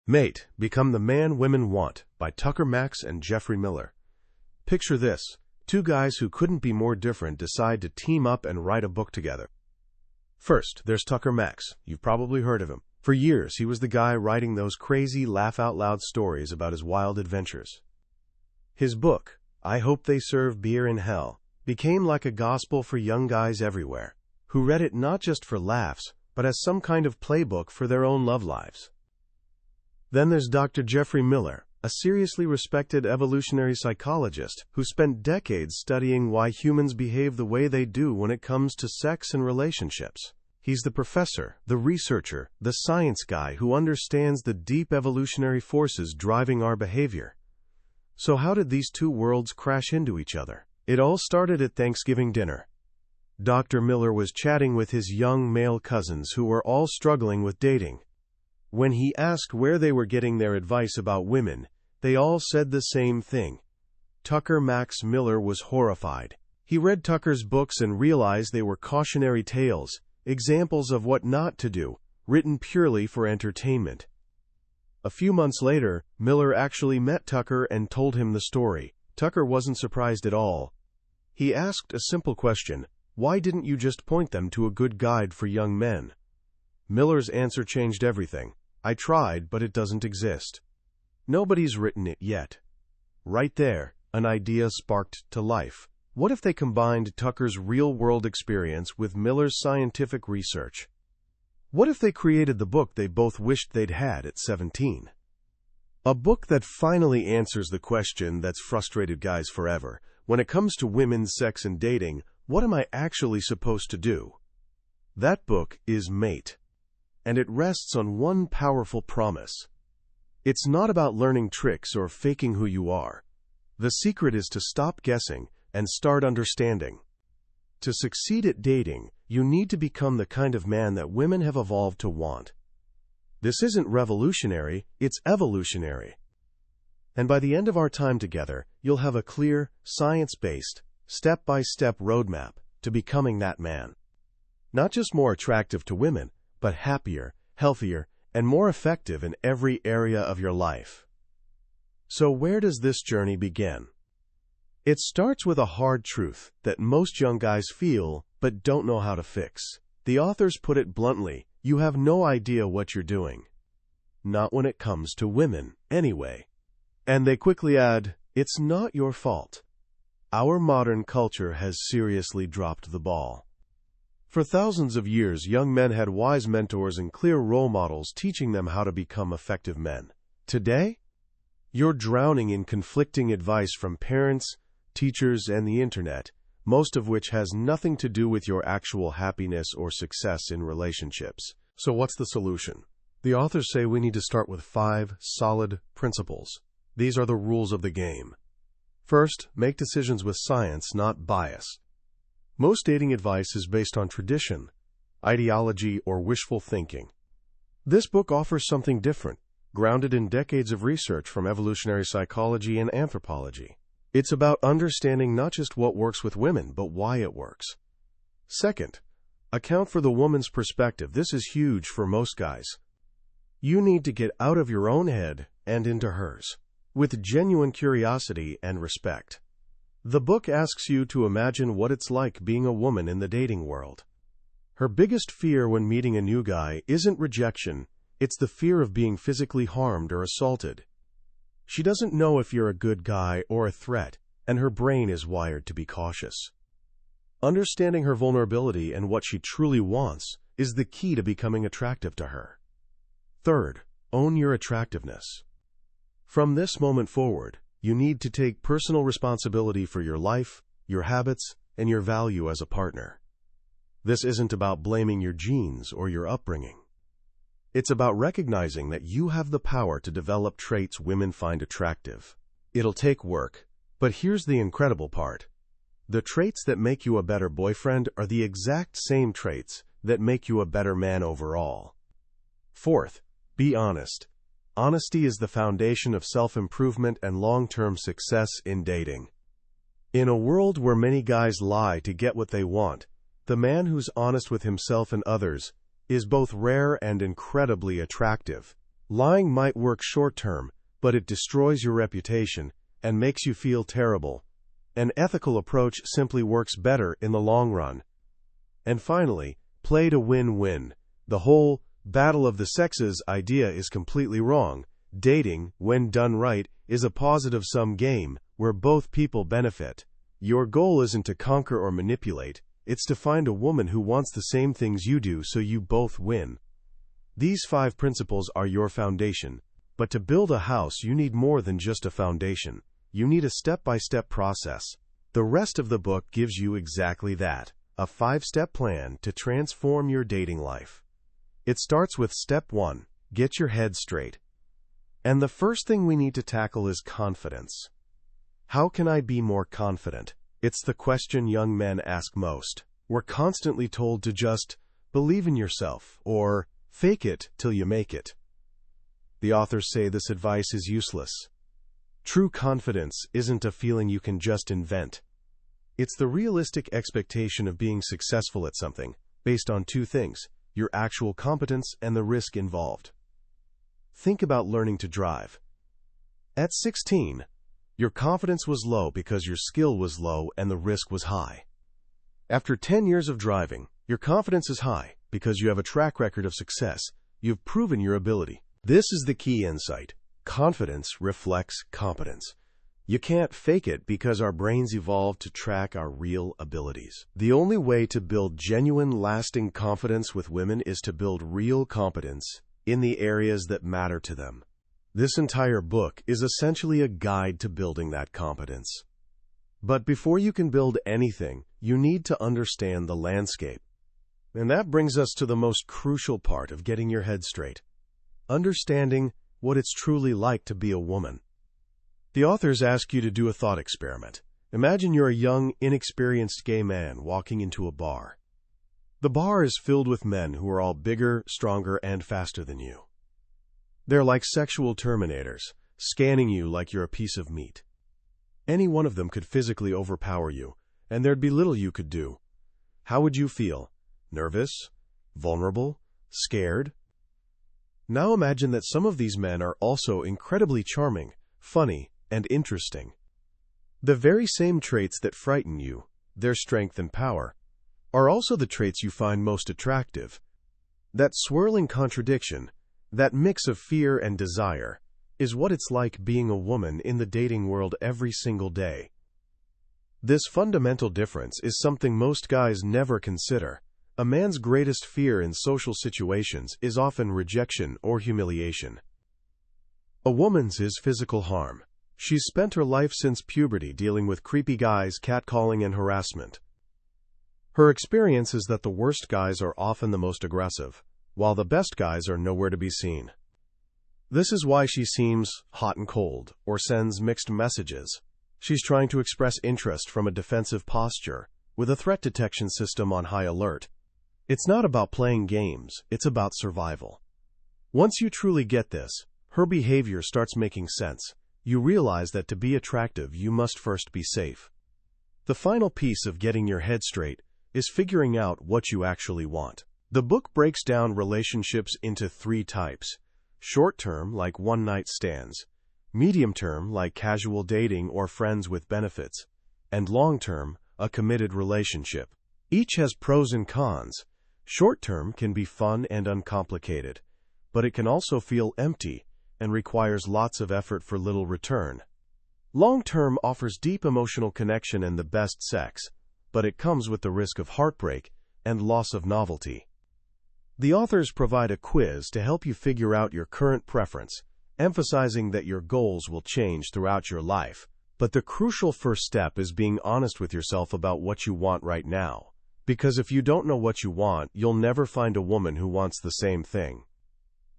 Mate, Become the Man Women Want by Tucker Max and Geoffrey Miller. Picture this. Two guys who couldn't be more different decide to team up and write a book together. First, there's Tucker Max. You've probably heard of him. For years, he was the guy writing those crazy, laugh-out-loud stories about his wild adventures. His book, I Hope They Serve Beer in Hell, became like a gospel for young guys everywhere, who read it not just for laughs, but as some kind of playbook for their own love lives. Then there's Dr. Geoffrey Miller, a seriously respected evolutionary psychologist who spent decades studying why humans behave the way they do when it comes to sex and relationships. He's the professor, the researcher, the science guy who understands the deep evolutionary forces driving our behavior. So how did these two worlds crash into each other? It all started at Thanksgiving dinner. Dr. Miller was chatting with his young male cousins who were all struggling with dating. When he asked where they were getting their advice about women, they all said the same thing. Tucker Max Miller was horrified. He read Tucker's books and realized they were cautionary tales, examples of what not to do, written purely for entertainment. A few months later, Miller actually met Tucker and told him the story. Tucker wasn't surprised at all. He asked a simple question: why didn't you just point them to a good guide for young men? Miller's answer changed everything. I tried, but it doesn't exist. Nobody's written it yet. Right there, an idea sparked to life. What if they combined Tucker's real-world experience with Miller's scientific research? What if they created the book they both wished they'd had at 17? A book that finally answers the question that's frustrated guys forever. When it comes to women's sex and dating, what am I actually supposed to do? That book is Mate. And it rests on one powerful promise. It's not about learning tricks or faking who you are. The secret is to stop guessing and start understanding. To succeed at dating, you need to become the kind of man that women have evolved to want. This isn't revolutionary, it's evolutionary. And by the end of our time together, you'll have a clear, science-based, step-by-step roadmap to becoming that man. Not just more attractive to women, but happier, healthier, and more effective in every area of your life. So where does this journey begin? It starts with a hard truth that most young guys feel but don't know how to fix. The authors put it bluntly: you have no idea what you're doing. Not when it comes to women, anyway. And they quickly add, it's not your fault. Our modern culture has seriously dropped the ball. For thousands of years, young men had wise mentors and clear role models teaching them how to become effective men. Today, you're drowning in conflicting advice from parents, teachers, and the internet, most of which has nothing to do with your actual happiness or success in relationships. So what's the solution? The authors say we need to start with 5 solid principles. These are the rules of the game. First, make decisions with science, not bias. Most dating advice is based on tradition, ideology, or wishful thinking. This book offers something different, grounded in decades of research from evolutionary psychology and anthropology. It's about understanding not just what works with women, but why it works. Second, account for the woman's perspective. This is huge for most guys. You need to get out of your own head and into hers, with genuine curiosity and respect. The book asks you to imagine what it's like being a woman in the dating world. Her biggest fear when meeting a new guy isn't rejection, it's the fear of being physically harmed or assaulted. She doesn't know if you're a good guy or a threat, and her brain is wired to be cautious. Understanding her vulnerability and what she truly wants is the key to becoming attractive to her. Third, own your attractiveness. From this moment forward, you need to take personal responsibility for your life, your habits, and your value as a partner. This isn't about blaming your genes or your upbringing. It's about recognizing that you have the power to develop traits women find attractive. It'll take work, but here's the incredible part. The traits that make you a better boyfriend are the exact same traits that make you a better man overall. Fourth, be honest. Honesty is the foundation of self-improvement and long-term success in dating. In a world where many guys lie to get what they want, the man who's honest with himself and others is both rare and incredibly attractive. Lying might work short-term, but it destroys your reputation and makes you feel terrible. An ethical approach simply works better in the long run. And finally, play to win-win. The whole battle of the sexes idea is completely wrong. Dating, when done right, is a positive-sum game where both people benefit. Your goal isn't to conquer or manipulate, it's to find a woman who wants the same things you do so you both win. These 5 principles are your foundation, but to build a house you need more than just a foundation. You need a step-by-step process. The rest of the book gives you exactly that, a 5-step plan to transform your dating life. It starts with step 1, get your head straight. And the first thing we need to tackle is confidence. How can I be more confident? It's the question young men ask most. We're constantly told to just believe in yourself or fake it till you make it. The authors say this advice is useless. True confidence isn't a feeling you can just invent. It's the realistic expectation of being successful at something, based on 2 things, your actual competence and the risk involved. Think about learning to drive. At 16, your confidence was low because your skill was low and the risk was high. After 10 years of driving, your confidence is high because you have a track record of success. You've proven your ability. This is the key insight. Confidence reflects competence. You can't fake it because our brains evolved to track our real abilities. The only way to build genuine, lasting confidence with women is to build real competence in the areas that matter to them. This entire book is essentially a guide to building that competence. But before you can build anything, you need to understand the landscape. And that brings us to the most crucial part of getting your head straight. Understanding what it's truly like to be a woman. The authors ask you to do a thought experiment. Imagine you're a young, inexperienced gay man walking into a bar. The bar is filled with men who are all bigger, stronger, and faster than you. They're like sexual terminators, scanning you like you're a piece of meat. Any one of them could physically overpower you, and there'd be little you could do. How would you feel? Nervous? Vulnerable? Scared? Now imagine that some of these men are also incredibly charming, funny, and interesting. The very same traits that frighten you, their strength and power, are also the traits you find most attractive. That swirling contradiction, that mix of fear and desire, is what it's like being a woman in the dating world every single day. This fundamental difference is something most guys never consider. A man's greatest fear in social situations is often rejection or humiliation. A woman's is physical harm. She's spent her life since puberty dealing with creepy guys, catcalling, and harassment. Her experience is that the worst guys are often the most aggressive, while the best guys are nowhere to be seen. This is why she seems hot and cold, or sends mixed messages. She's trying to express interest from a defensive posture, with a threat detection system on high alert. It's not about playing games, it's about survival. Once you truly get this, her behavior starts making sense. You realize that to be attractive, you must first be safe. The final piece of getting your head straight is figuring out what you actually want. The book breaks down relationships into 3 types. Short-term, like one-night stands. Medium-term, like casual dating or friends with benefits. And long-term, a committed relationship. Each has pros and cons. Short-term can be fun and uncomplicated, but it can also feel empty and requires lots of effort for little return. Long-term offers deep emotional connection and the best sex, but it comes with the risk of heartbreak and loss of novelty. The authors provide a quiz to help you figure out your current preference, emphasizing that your goals will change throughout your life. But the crucial first step is being honest with yourself about what you want right now. Because if you don't know what you want, you'll never find a woman who wants the same thing.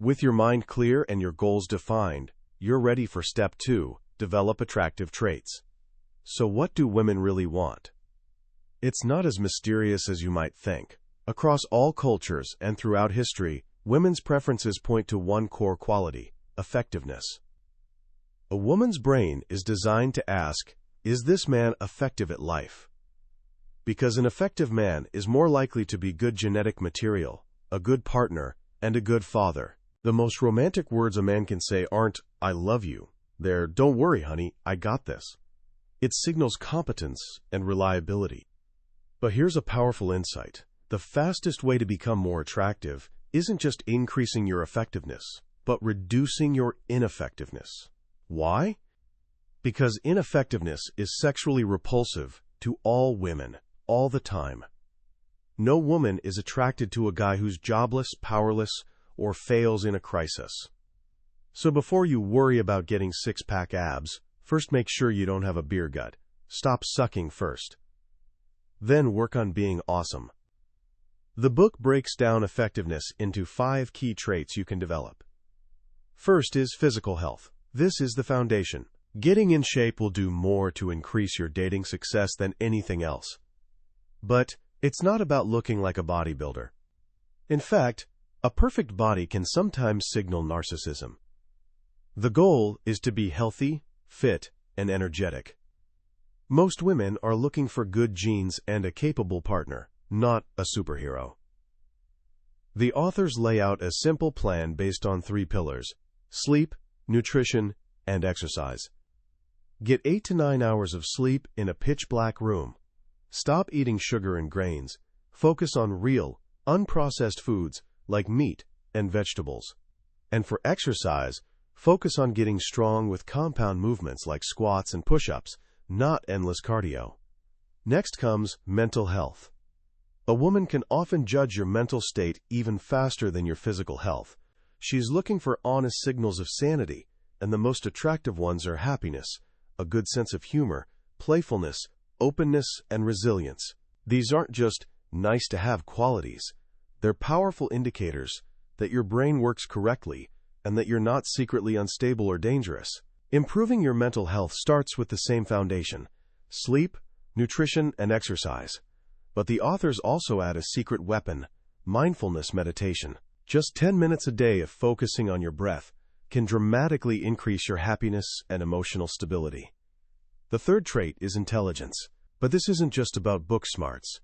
With your mind clear and your goals defined, you're ready for step 2, develop attractive traits. So what do women really want? It's not as mysterious as you might think. Across all cultures and throughout history, women's preferences point to one core quality: effectiveness. A woman's brain is designed to ask, is this man effective at life? Because an effective man is more likely to be good genetic material, a good partner, and a good father. The most romantic words a man can say aren't, "I love you." They're, "Don't worry, honey, I got this." It signals competence and reliability. But here's a powerful insight. The fastest way to become more attractive isn't just increasing your effectiveness, but reducing your ineffectiveness. Why? Because ineffectiveness is sexually repulsive to all women, all the time. No woman is attracted to a guy who's jobless, powerless, or fails in a crisis. So before you worry about getting six-pack abs, first make sure you don't have a beer gut. Stop sucking first. Then work on being awesome. The book breaks down effectiveness into 5 key traits you can develop. First is physical health. This is the foundation. Getting in shape will do more to increase your dating success than anything else. But it's not about looking like a bodybuilder. In fact, a perfect body can sometimes signal narcissism. The goal is to be healthy, fit, and energetic. Most women are looking for good genes and a capable partner, not a superhero. The authors lay out a simple plan based on 3 pillars: sleep, nutrition, and exercise. Get 8 to 9 hours of sleep in a pitch-black room. Stop eating sugar and grains. Focus on real, unprocessed foods like meat and vegetables. And for exercise, focus on getting strong with compound movements like squats and push-ups, not endless cardio. Next comes mental health. A woman can often judge your mental state even faster than your physical health. She's looking for honest signals of sanity, and the most attractive ones are happiness, a good sense of humor, playfulness, openness, and resilience. These aren't just nice-to-have qualities. They're powerful indicators that your brain works correctly and that you're not secretly unstable or dangerous. Improving your mental health starts with the same foundation: sleep, nutrition, and exercise. But the authors also add a secret weapon: mindfulness meditation. Just 10 minutes a day of focusing on your breath can dramatically increase your happiness and emotional stability. The third trait is intelligence. But this isn't just about book smarts.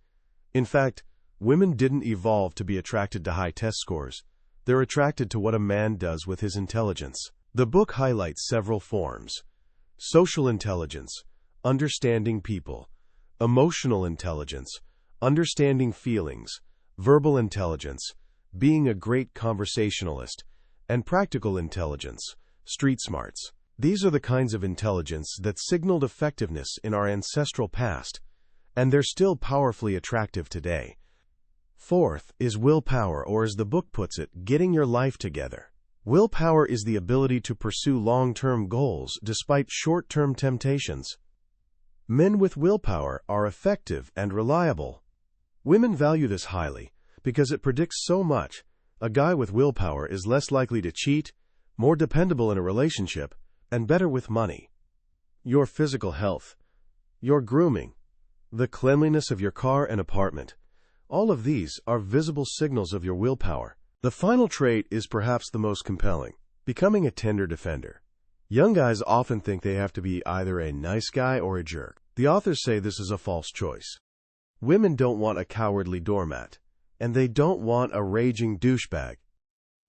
In fact, women didn't evolve to be attracted to high test scores. They're attracted to what a man does with his intelligence. The book highlights several forms: social intelligence, understanding people; emotional intelligence, understanding feelings; verbal intelligence, being a great conversationalist; and practical intelligence, street smarts. These are the kinds of intelligence that signaled effectiveness in our ancestral past, and they're still powerfully attractive today. Fourth is willpower, or as the book puts it, getting your life together. Willpower is the ability to pursue long-term goals despite short-term temptations. Men with willpower are effective and reliable. Women value this highly because it predicts so much. A guy with willpower is less likely to cheat, more dependable in a relationship, and better with money. Your physical health, your grooming, the cleanliness of your car and apartment, all of these are visible signals of your willpower. The final trait is perhaps the most compelling: becoming a tender defender. Young guys often think they have to be either a nice guy or a jerk. The authors say this is a false choice. Women don't want a cowardly doormat, and they don't want a raging douchebag.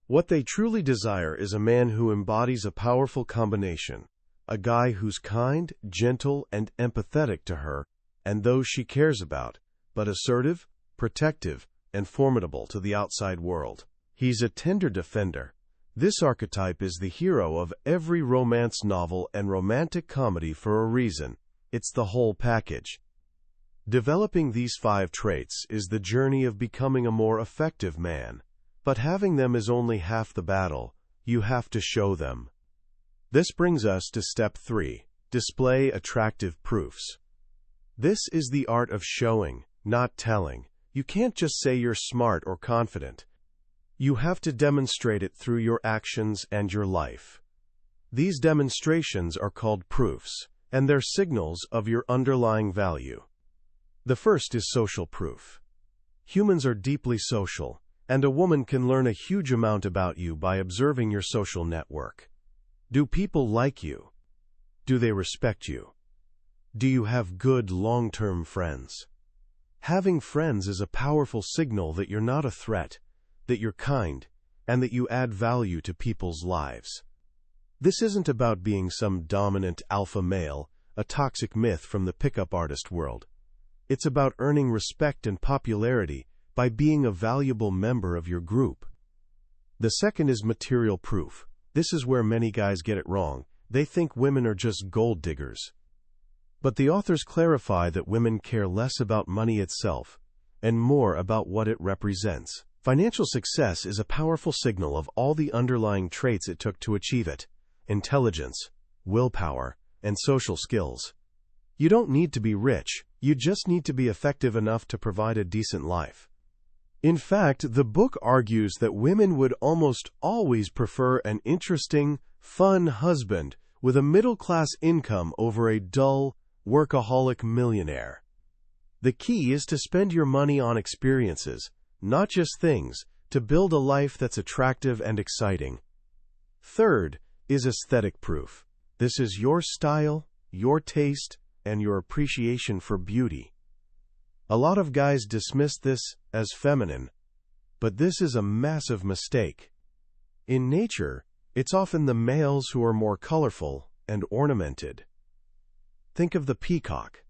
What they truly desire is a man who embodies a powerful combination: a guy who's kind, gentle, and empathetic to her and those she cares about, but assertive, protective, and formidable to the outside world. He's a tender defender. This archetype is the hero of every romance novel and romantic comedy for a reason. It's the whole package. Developing these 5 traits is the journey of becoming a more effective man. But having them is only half the battle. You have to show them. This brings us to step 3: display attractive proofs. This is the art of showing, not telling. You can't just say you're smart or confident. You have to demonstrate it through your actions and your life. These demonstrations are called proofs, and they're signals of your underlying value. The first is social proof. Humans are deeply social, and a woman can learn a huge amount about you by observing your social network. Do people like you? Do they respect you? Do you have good long-term friends? Having friends is a powerful signal that you're not a threat, that you're kind, and that you add value to people's lives. This isn't about being some dominant alpha male, a toxic myth from the pickup artist world. It's about earning respect and popularity by being a valuable member of your group. The second is material proof. This is where many guys get it wrong. They think women are just gold diggers. But the authors clarify that women care less about money itself and more about what it represents. Financial success is a powerful signal of all the underlying traits it took to achieve it: intelligence, willpower, and social skills. You don't need to be rich, you just need to be effective enough to provide a decent life. In fact, the book argues that women would almost always prefer an interesting, fun husband with a middle-class income over a dull, workaholic millionaire. The key is to spend your money on experiences, not just things, to build a life that's attractive and exciting. Third is aesthetic proof. This is your style, your taste, and your appreciation for beauty. A lot of guys dismiss this as feminine, but this is a massive mistake. In nature, it's often the males who are more colorful and ornamented. Think of the peacock.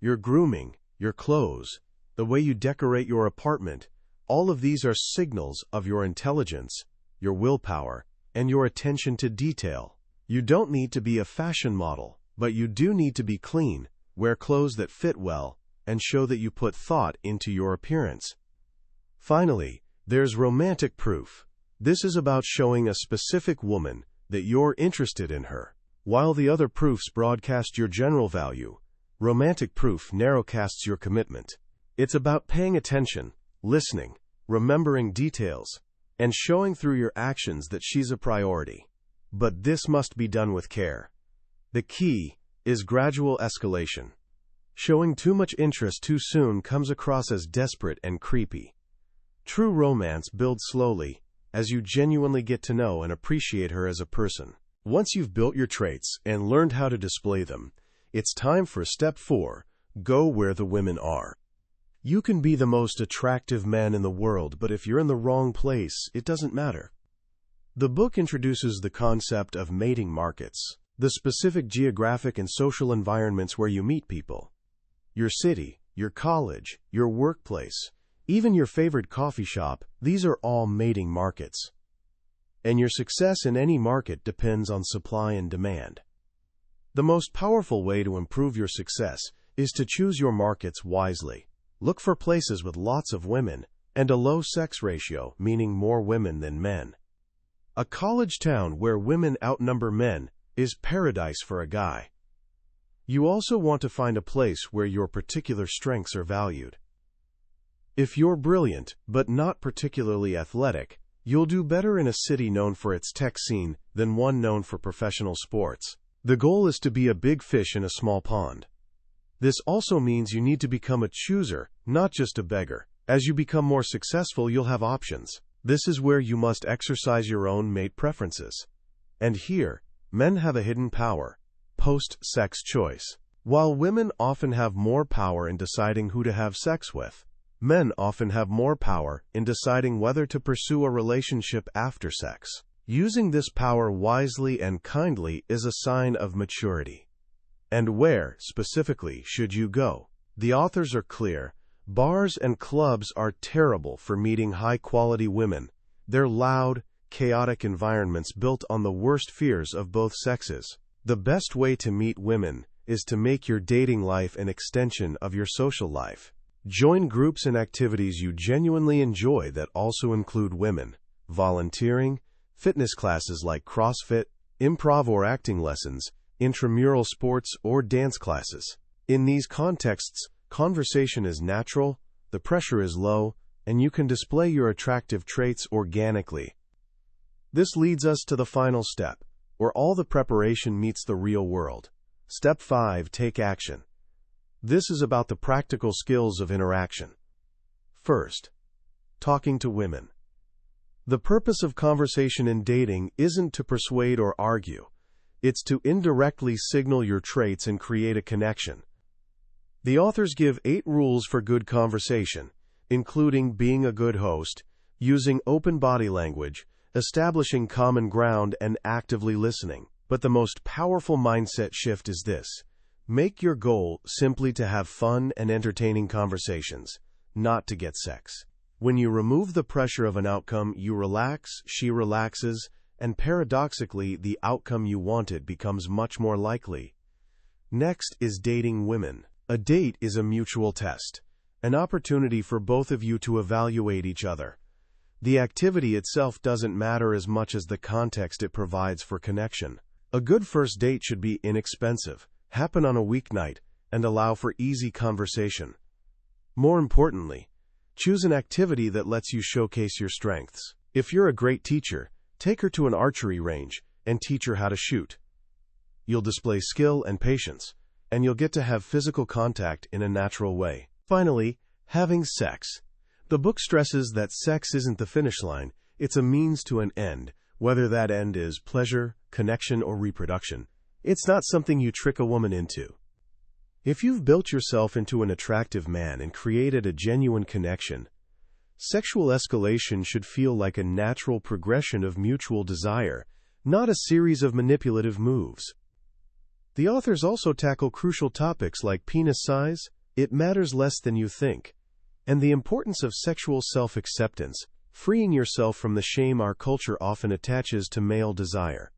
Your grooming, your clothes, the way you decorate your apartment, all of these are signals of your intelligence, your willpower, and your attention to detail. You don't need to be a fashion model, but you do need to be clean, wear clothes that fit well, and show that you put thought into your appearance. Finally, there's romantic proof. This is about showing a specific woman that you're interested in her. While the other proofs broadcast your general value, romantic proof narrowcasts your commitment. It's about paying attention, listening, remembering details, and showing through your actions that she's a priority. But this must be done with care. The key is gradual escalation. Showing too much interest too soon comes across as desperate and creepy. True romance builds slowly, as you genuinely get to know and appreciate her as a person. Once you've built your traits and learned how to display them, it's time for step 4, go where the women are. You can be the most attractive man in the world, but if you're in the wrong place, it doesn't matter. The book introduces the concept of mating markets, the specific geographic and social environments where you meet people. Your city, your college, your workplace, even your favorite coffee shop, these are all mating markets. And your success in any market depends on supply and demand. The most powerful way to improve your success is to choose your markets wisely. Look for places with lots of women and a low sex ratio, meaning more women than men. A college town where women outnumber men is paradise for a guy. You also want to find a place where your particular strengths are valued. If you're brilliant, but not particularly athletic, you'll do better in a city known for its tech scene than one known for professional sports. The goal is to be a big fish in a small pond. This also means you need to become a chooser, not just a beggar. As you become more successful, you'll have options. This is where you must exercise your own mate preferences. And here, men have a hidden power: post-sex choice. While women often have more power in deciding who to have sex with, men often have more power in deciding whether to pursue a relationship after sex. Using this power wisely and kindly is a sign of maturity. And where, specifically, should you go? The authors are clear. Bars and clubs are terrible for meeting high-quality women. They're loud, chaotic environments built on the worst fears of both sexes. The best way to meet women is to make your dating life an extension of your social life. Join groups and activities you genuinely enjoy that also include women. Volunteering, fitness classes like CrossFit, improv or acting lessons, intramural sports, or dance classes. In these contexts, conversation is natural, the pressure is low, and you can display your attractive traits organically. This leads us to the final step, where all the preparation meets the real world. Step 5, take action. This is about the practical skills of interaction. First, talking to women. The purpose of conversation in dating isn't to persuade or argue. It's to indirectly signal your traits and create a connection. The authors give 8 rules for good conversation, including being a good host, using open body language, establishing common ground, and actively listening. But the most powerful mindset shift is this: make your goal simply to have fun and entertaining conversations, not to get sex. When you remove the pressure of an outcome, you relax, she relaxes, and paradoxically, the outcome you wanted becomes much more likely. Next is dating women. A date is a mutual test, an opportunity for both of you to evaluate each other. The activity itself doesn't matter as much as the context it provides for connection. A good first date should be inexpensive, happen on a weeknight, and allow for easy conversation. More importantly, choose an activity that lets you showcase your strengths. If you're a great teacher, take her to an archery range and teach her how to shoot. You'll display skill and patience, and you'll get to have physical contact in a natural way. Finally, having sex. The book stresses that sex isn't the finish line, it's a means to an end, whether that end is pleasure, connection, or reproduction. It's not something you trick a woman into. If you've built yourself into an attractive man and created a genuine connection, sexual escalation should feel like a natural progression of mutual desire, not a series of manipulative moves. The authors also tackle crucial topics like penis size, it matters less than you think, and the importance of sexual self-acceptance, freeing yourself from the shame our culture often attaches to male desire.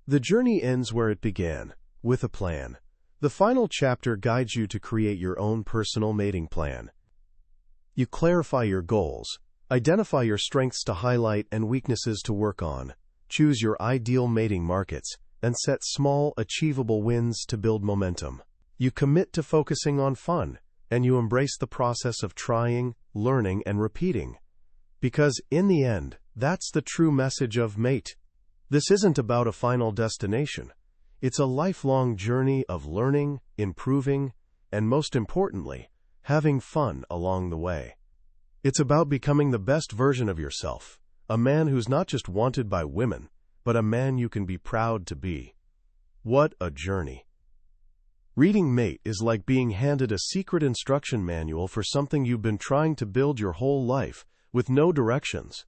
The journey ends where it began, with a plan. The final chapter guides you to create your own personal mating plan. You clarify your goals, identify your strengths to highlight and weaknesses to work on, choose your ideal mating markets, and set small, achievable wins to build momentum. You commit to focusing on fun, and you embrace the process of trying, learning, and repeating. Because, in the end, that's the true message of Mate. This isn't about a final destination. It's a lifelong journey of learning, improving, and most importantly, having fun along the way. It's about becoming the best version of yourself, a man who's not just wanted by women, but a man you can be proud to be. What a journey. Reading Mate is like being handed a secret instruction manual for something you've been trying to build your whole life, with no directions.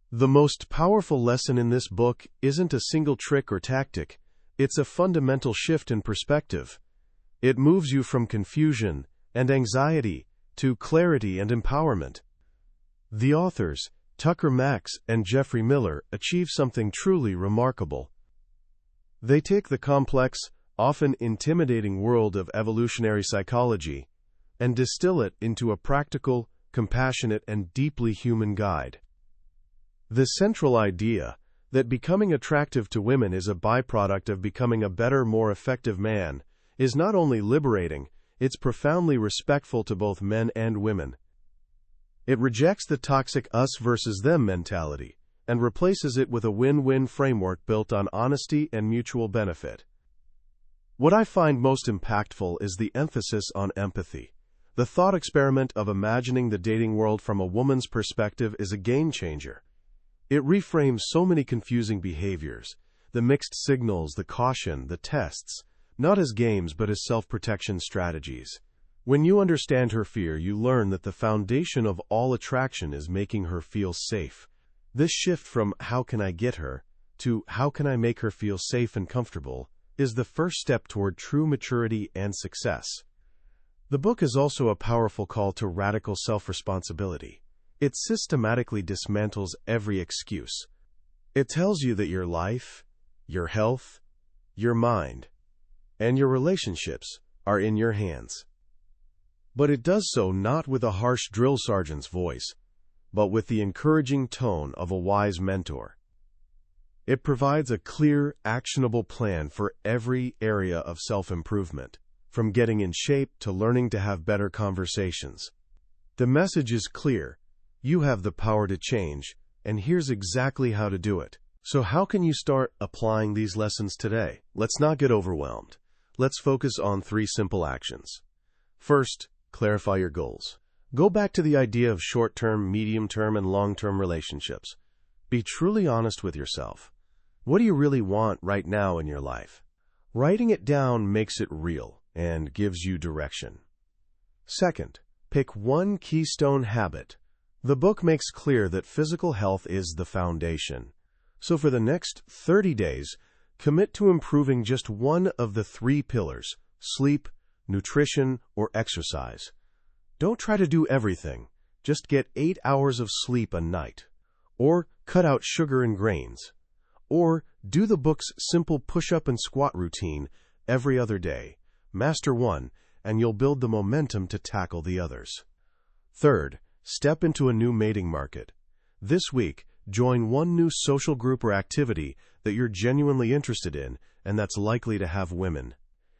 The most powerful lesson in this book isn't a single trick or tactic, it's a fundamental shift in perspective. It moves you from confusion and anxiety to clarity and empowerment. The authors, Tucker Max and Geoffrey Miller, achieve something truly remarkable. They take the complex, often intimidating world of evolutionary psychology and distill it into a practical, compassionate, and deeply human guide. The central idea that becoming attractive to women is a byproduct of becoming a better, more effective man is not only liberating, it's profoundly respectful to both men and women. It rejects the toxic us versus them mentality and replaces it with a win-win framework built on honesty and mutual benefit. What I find most impactful is the emphasis on empathy. The thought experiment of imagining the dating world from a woman's perspective is a game changer. It reframes so many confusing behaviors, the mixed signals, the caution, the tests, not as games but as self-protection strategies. When you understand her fear, you learn that the foundation of all attraction is making her feel safe. This shift from "how can I get her" to "how can I make her feel safe and comfortable" is the first step toward true maturity and success. The book is also a powerful call to radical self-responsibility. It systematically dismantles every excuse. It tells you that your life, your health, your mind, and your relationships are in your hands. But it does so not with a harsh drill sergeant's voice, but with the encouraging tone of a wise mentor. It provides a clear, actionable plan for every area of self-improvement, from getting in shape to learning to have better conversations. The message is clear. You have the power to change, and here's exactly how to do it. So how can you start applying these lessons today? Let's not get overwhelmed. Let's focus on 3 simple actions. First, clarify your goals. Go back to the idea of short-term, medium-term, and long-term relationships. Be truly honest with yourself. What do you really want right now in your life? Writing it down makes it real and gives you direction. Second, pick one keystone habit, The book makes clear that physical health is the foundation. So for the next 30 days, commit to improving just one of the 3 pillars: sleep, nutrition, or exercise. Don't try to do everything. Just get 8 hours of sleep a night. Or cut out sugar and grains. Or do the book's simple push-up and squat routine every other day. Master one, and you'll build the momentum to tackle the others. Third, step into a new mating market. This week, join one new social group or activity that you're genuinely interested in and that's likely to have women.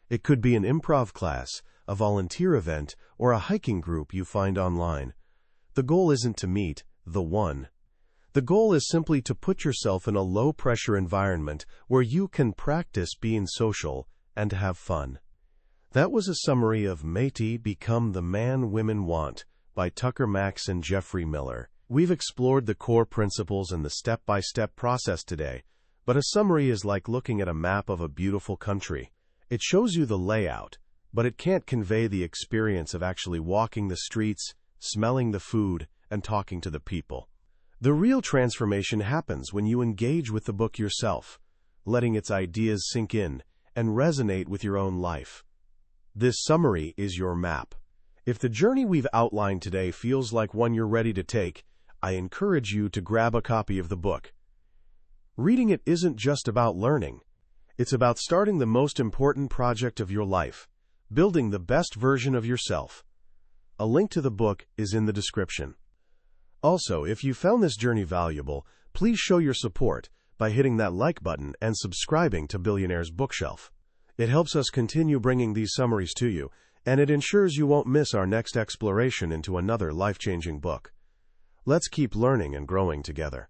It could be an improv class, a volunteer event, or a hiking group you find online. The goal isn't to meet the one. The goal is simply to put yourself in a low-pressure environment where you can practice being social and have fun. That was a summary of Matey, Become the Man Women Want by Tucker Max and Geoffrey Miller. We've explored the core principles and the step-by-step process today, but a summary is like looking at a map of a beautiful country. It shows you the layout, but it can't convey the experience of actually walking the streets, smelling the food, and talking to the people. The real transformation happens when you engage with the book yourself, letting its ideas sink in and resonate with your own life. This summary is your map. If the journey we've outlined today feels like one you're ready to take, I encourage you to grab a copy of the book. Reading it isn't just about learning. It's about starting the most important project of your life, building the best version of yourself. A link to the book is in the description. Also, if you found this journey valuable, please show your support by hitting that like button and subscribing to Billionaire's Bookshelf. It helps us continue bringing these summaries to you, and it ensures you won't miss our next exploration into another life-changing book. Let's keep learning and growing together.